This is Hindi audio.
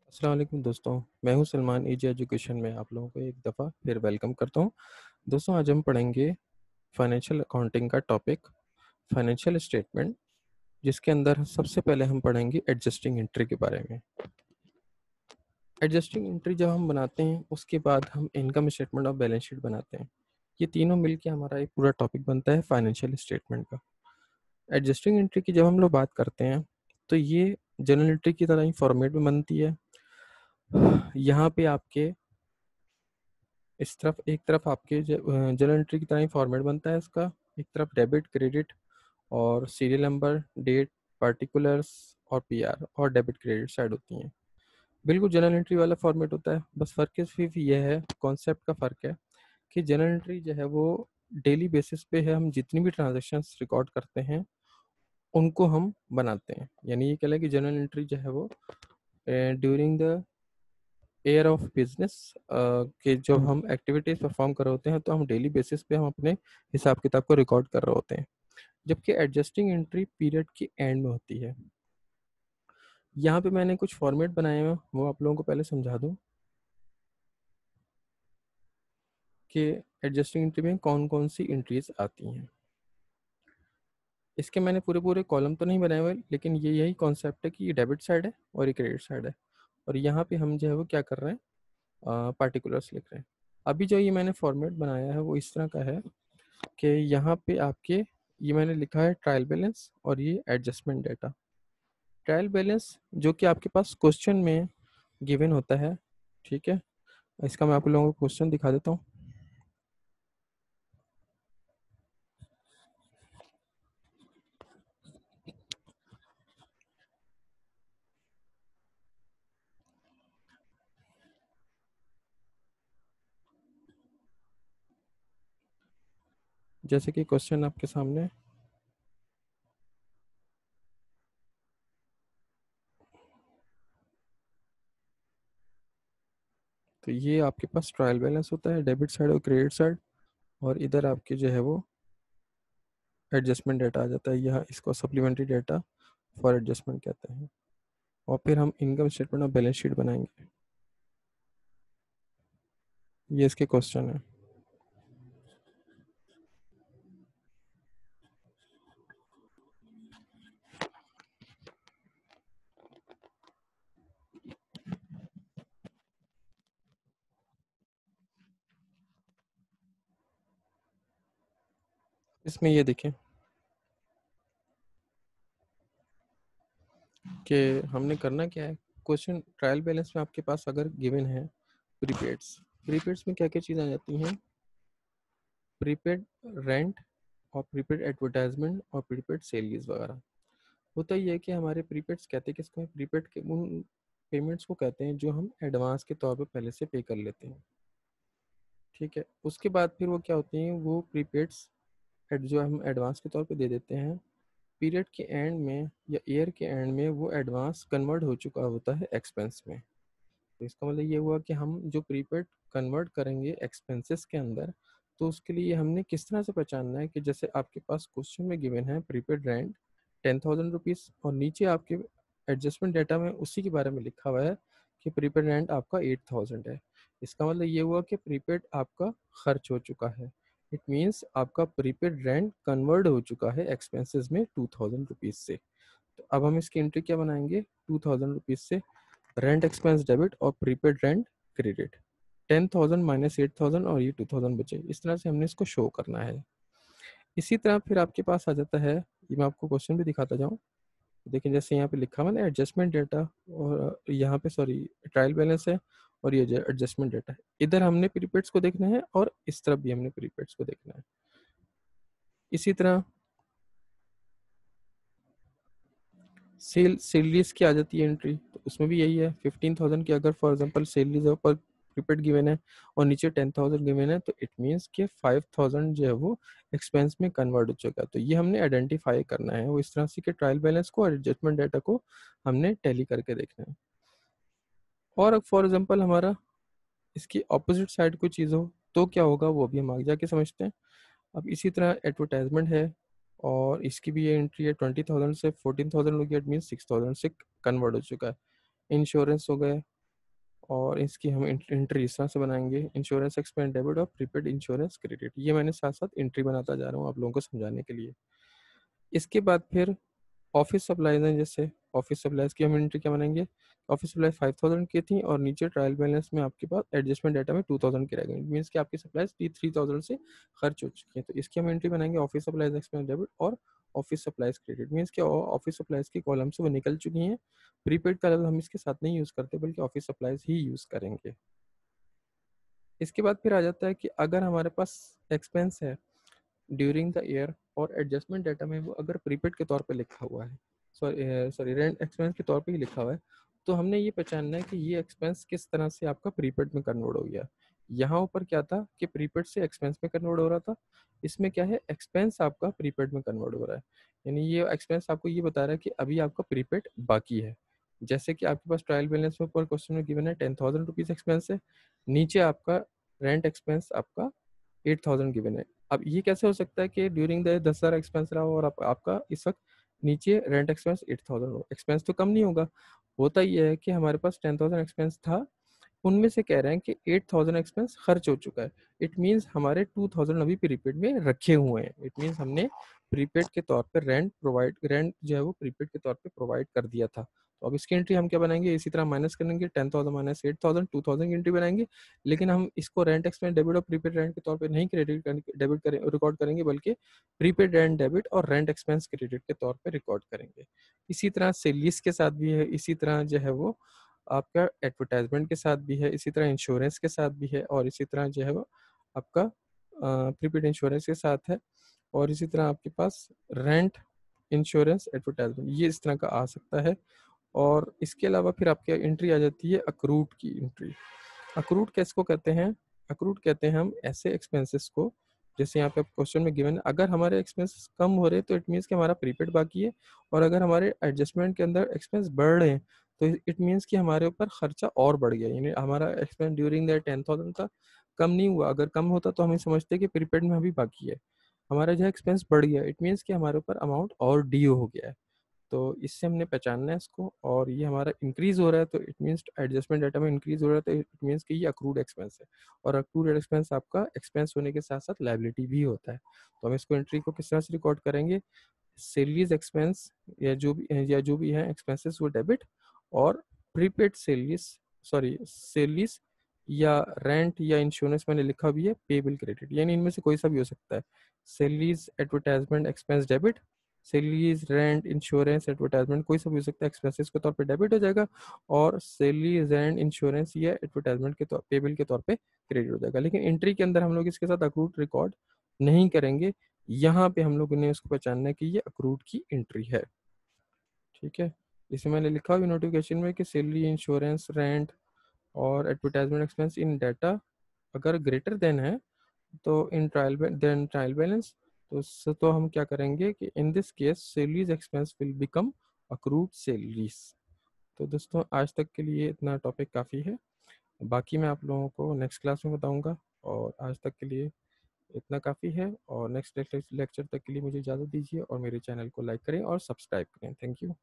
अस्सलाम वालेकुम दोस्तों, मैं हूं सलमान इजी एजुकेशन में आप लोगों को एक दफ़ा फिर वेलकम करता हूं। दोस्तों आज हम पढ़ेंगे फाइनेंशियल अकाउंटिंग का टॉपिक फाइनेंशियल स्टेटमेंट, जिसके अंदर सबसे पहले हम पढ़ेंगे एडजस्टिंग एंट्री के बारे में। एडजस्टिंग एंट्री जब हम बनाते हैं उसके बाद हम इनकम स्टेटमेंट और बैलेंस शीट बनाते हैं। ये तीनों मिलके हमारा एक पूरा टॉपिक बनता है फाइनेंशियल स्टेटमेंट का। एडजस्टिंग एंट्री की जब हम लोग बात करते हैं तो ये जनरल एंट्री की तरह ही फॉर्मेट में बनती है। यहाँ पे आपके इस तरफ एक तरफ आपके जर्नल एंट्री की तरह ही फॉर्मेट बनता है इसका। एक तरफ डेबिट क्रेडिट और सीरियल नंबर, डेट, पार्टिकुलर्स और पीआर और डेबिट क्रेडिट साइड होती हैं। बिल्कुल जनरल एंट्री वाला फॉर्मेट होता है। बस फ़र्क सिर्फ ये है, कॉन्सेप्ट का फ़र्क है कि जनरल एंट्री जो है वो डेली बेसिस पे है। हम जितनी भी ट्रांजेक्शन्स रिकॉर्ड करते हैं उनको हम बनाते हैं। यानी ये कह लें कि जनरल एंट्री जो है वो during the air of business के जब हम एक्टिविटीज परफॉर्म कर रहे होते हैं तो हम डेली बेसिस पे हम अपने हिसाब किताब को रिकॉर्ड कर रहे होते हैं। जबकि एडजस्टिंग एंट्री पीरियड के एंड में होती है। यहाँ पे मैंने कुछ फॉर्मेट बनाए हैं, वो आप लोगों को पहले समझा दूँ कि एडजस्टिंग एंट्री में कौन कौन सी एंट्रीज आती हैं। इसके मैंने पूरे पूरे कॉलम तो नहीं बनाए हुए, लेकिन ये यही कॉन्सेप्ट है कि ये डेबिट साइड है और ये क्रेडिट साइड है। और यहाँ पे हम जो है वो क्या कर रहे हैं, पार्टिकुलर्स लिख रहे हैं। अभी जो ये मैंने फॉर्मेट बनाया है वो इस तरह का है कि यहाँ पे आपके ये मैंने लिखा है ट्रायल बैलेंस और ये एडजस्टमेंट डेटा। ट्रायल बैलेंस जो कि आपके पास क्वेश्चन में गिवन होता है, ठीक है। इसका मैं आप लोगों को क्वेश्चन दिखा देता हूँ। जैसे कि क्वेश्चन आपके सामने, तो ये आपके पास ट्रायल बैलेंस होता है, डेबिट साइड और क्रेडिट साइड। और इधर आपके जो है वो एडजस्टमेंट डेटा आ जाता है। यहाँ इसको सप्लीमेंट्री डेटा फॉर एडजस्टमेंट कहते हैं। और फिर हम इनकम स्टेटमेंट और बैलेंस शीट बनाएंगे। ये इसके क्वेश्चन है। इसमें ये देखें कि हमने करना क्या है। क्वेश्चन ट्रायल बैलेंस में आपके पास अगर गिवन है प्रीपेड्स, प्रीपेड्स में क्या क्या चीज़ें आ जाती हैं, प्रीपेड रेंट और प्रीपेड एडवर्टाइजमेंट और प्रीपेड सेल्स वगैरह। होता ही है कि हमारे प्रीपेड्स कहते हैं किसको है, प्रीपेड के उन पेमेंट्स को कहते हैं जो हम एडवांस के तौर पे पहले से पे कर लेते हैं, ठीक है। उसके बाद फिर वो क्या होती हैं, वो प्रीपेड्स जो हम एडवांस के तौर पे दे देते हैं, पीरियड के एंड में या ईयर के एंड में वो एडवांस कन्वर्ट हो चुका होता है एक्सपेंस में। तो इसका मतलब ये हुआ कि हम जो प्रीपेड कन्वर्ट करेंगे एक्सपेंसेस के अंदर, तो उसके लिए हमने किस तरह से पहचानना है कि जैसे आपके पास क्वेश्चन में गिवन है प्रीपेड रेंट 10,000 रुपीज़ और नीचे आपके एडजस्टमेंट डेटा में उसी के बारे में लिखा हुआ है कि प्रीपेड रेंट आपका 8,000 है। इसका मतलब ये हुआ कि प्रीपेड आपका खर्च हो चुका है। इट मीन्स आपका प्रीपेड रेंट कन्वर्ट हो चुका है एक्सपेंसेस में 2,000 रुपीज़ से। तो अब हम इसकी एंट्री क्या बनाएंगे, 2,000 रुपीज़ से रेंट एक्सपेंस डेबिट और प्रीपेड रेंट क्रेडिट, 10,000 माइनस 8,000 और ये 2,000 बचे। इस तरह से हमने इसको शो करना है। इसी तरह फिर आपके पास आ जाता है, ये मैं आपको क्वेश्चन भी दिखाता जाऊँ। देखिए जैसे यहाँ पे लिखा हुआ ना एडजस्टमेंट डेटा, और यहाँ पे सॉरी ट्रायल बैलेंस है और ये एडजस्टमेंट डेटा है। इधर हमने प्रीपेड्स को देखना है और इस तरफ भी हमने प्रीपेड्स को देखना है। इसी तरह सेल लीज की आ जाती है एंट्री, तो उसमें भी यही है 15,000 की अगर फॉर एग्जांपल सेल लीज पर प्रीपेड गिवन है और नीचे 10,000 गिवन है, तो इट मीन्स कि 5,000 जो है वो एक्सपेंस में कन्वर्ट हो चुका है। तो ये हमने आइडेंटिफाई करना है। वो इस तरह से कि ट्रायल बैलेंस को और एडजस्टमेंट डाटा को हमने टैली करके देखना है। और फॉर एग्जांपल हमारा इसकी ऑपोजिट साइड कोई चीज़ हो तो क्या होगा, वो भी हम आगे जाके समझते हैं। अब इसी तरह एडवर्टाइजमेंट है और इसकी भी ये एंट्री है 20,000 से 14,000 हो गया, इट मीन 6,000 से कन्वर्ट हो चुका है। इंश्योरेंस हो गए और इसकी हम एंट्री इस तरह से बनाएंगे, इंश्योरेंस एक्सपेंस डेबिट और प्रीपेड इंश्योरेंस क्रेडिट। ये मैंने साथ साथ एंट्री बनाता जा रहा हूँ आप लोगों को समझाने के लिए। इसके बाद फिर ऑफिस सप्लाईज हैं, जैसे ऑफिस सप्लाईज की हम एंट्री क्या बनाएंगे, ऑफिस सप्लाई 5000 की थी और नीचे ट्रायल बैलेंस में आपके पास एडजस्टमेंट डाटा में 2000 की रह गई, मीन्स कि आपकी सप्लाईज 3000 से खर्च हो चुकी है। तो इसकी हम एंट्री बनाएंगे ऑफिस सप्लाईज एक्सपेंस डेबिट और ऑफिस सप्लाईज क्रेडिट, मीन्स कि ऑफिस सप्लाईज की कॉलम से वो निकल चुकी हैं। प्रीपेड का लेवल हम इसके साथ नहीं यूज़ करते बल्कि ऑफिस सप्लाईज ही यूज़ करेंगे। इसके बाद फिर आ जाता है कि अगर हमारे पास एक्सपेंस है ड्यूरिंग द ईयर और एडजस्टमेंट डाटा में वो अगर प्रीपेड के तौर पे लिखा हुआ है, सॉरी रेंट एक्सपेंस के तौर पे ही लिखा हुआ है, तो हमने ये पहचानना है कि ये एक्सपेंस किस तरह से आपका प्रीपेड में कन्वर्ट हो गया। यहाँ ऊपर क्या था कि प्रीपेड से एक्सपेंस में कन्वर्ट हो रहा था, इसमें क्या है एक्सपेंस आपका प्रीपेड में कन्वर्ट हो रहा है। यानी ये एक्सपेंस आपको ये बता रहा है कि अभी आपका प्रीपेड बाकी है। जैसे कि आपके पास ट्रायल बैलेंस में ऊपर क्वेश्चन में गिवन है 10,000 रुपीज़ एक्सपेंस है, नीचे आपका रेंट एक्सपेंस आपका 8000 गिवन है। अब ये कैसे हो सकता है कि ड्यूरिंग द 10,000 एक्सपेंस रहा हो और आपका इस वक्त नीचे रेंट एक्सपेंस 8000 हो, एक्सपेंस तो कम नहीं होगा। होता ये है कि हमारे पास 10,000 एक्सपेंस था, उनमें से कह रहे हैं कि 8000 एक्सपेंस खर्च हो चुका है। इट मीन्स हमारे 2000 अभी प्रीपेड में रखे हुए हैं। इट मीन्स हमने प्रीपेड के तौर पर रेंट जो है वो प्रीपेड के तौर पे प्रोवाइड कर दिया था। तो अब इसकी एंट्री हम क्या बनाएंगे, इसी तरह माइनस करेंगे 10,000 माइनस 8000, 2000 की एंट्री बनाएंगे। लेकिन हम इसको रेंट एक्सपेंस डेबिट और प्रीपेड रेंट के तौर पे नहीं क्रेडिट डेबिट करें रिकॉर्ड करेंगे, बल्कि प्रीपेड रेंट डेबिट और रेंट एक्सपेंस क्रेडिट के तौर पे रिकॉर्ड करेंगे। इसी तरह से लीज के साथ भी है, इसी तरह जो है वो आपका एडवर्टाइजमेंट के साथ भी है, इसी तरह इंश्योरेंस के साथ भी है, और इसी तरह जो है वो आपका प्रीपेड इंश्योरेंस के साथ है, और इसी तरह आपके पास रेंट इंश्योरेंस एडवर्टाइजमेंट ये इस तरह का आ सकता है। और इसके अलावा फिर आपके एंट्री आ जाती है अक्रूड की एंट्री। अक्रूड किसको कहते हैं, अक्रूड कहते हैं हम ऐसे एक्सपेंसेस को, जैसे यहाँ पे क्वेश्चन में गिवन है अगर हमारे एक्सपेंसेस कम हो रहे हैं तो इट मीन्स कि हमारा प्रीपेड बाकी है, और अगर हमारे एडजस्टमेंट के अंदर एक्सपेंस बढ़ रहे हैं तो इट मीन्स कि हमारे ऊपर खर्चा और बढ़ गया, यानी हमारा एक्सपेंस ड्यूरिंग द 10,000 था, कम नहीं हुआ। अगर कम होता तो हम समझते हैं कि प्रीपेड में अभी बाकी है, हमारा जो एक्सपेंस बढ़ गया, इट मीन्स कि हमारे ऊपर अमाउंट और ड्यू हो गया है। तो इससे हमने पहचानना है इसको, और ये हमारा इंक्रीज हो रहा है तो इट मीन्स एडजस्टमेंट डाटा में इंक्रीज हो रहा है तो इट मीन्स कि ये अक्रूड एक्सपेंस है, और अक्रूड एक्सपेंस आपका एक्सपेंस होने के साथ साथ लायबिलिटी भी होता है। तो हम इसको एंट्री को किस तरह से रिकॉर्ड करेंगे, सेलरीज एक्सपेंस या जो भी है एक्सपेंसेस वो डेबिट, और प्रीपेड सेलरीज या रेंट या इंश्योरेंस मैंने लिखा भी है पेबल क्रेडिट, यानी इनमें से कोई सा भी हो सकता है। Salaries advertisement expense debit, salaries rent insurance advertisement कोई सा भी हो सकता है, एक्सपेंसेस के तौर पे डेबिट हो जाएगा, और सैलरी रेंट इंश्योरेंस या एडवर्टाइजमेंट के तौर पेबल के तौर पे क्रेडिट हो जाएगा। लेकिन एंट्री के अंदर हम लोग इसके साथ अक्रूड रिकॉर्ड नहीं करेंगे, यहाँ पे हम लोगों ने उसको पहचानना है कि ये अक्रूड की एंट्री है। ठीक है, इसे मैंने लिखा भी नोटिफिकेशन में कि सैलरी इंश्योरेंस रेंट और एडवर्टाइजमेंट एक्सपेंस इन डाटा अगर ग्रेटर देन है तो इन ट्रायल बैलेंस, तो उससे तो हम क्या करेंगे कि in this case salaries expense will become accrued salaries. तो दोस्तों आज तक के लिए इतना टॉपिक काफ़ी है, बाकी मैं आप लोगों को नेक्स्ट क्लास में बताऊंगा, और आज तक के लिए इतना काफ़ी है, और नेक्स्ट लेक्चर तक के लिए मुझे इजाज़त दीजिए और मेरे चैनल को लाइक करें और सब्सक्राइब करें। Thank you.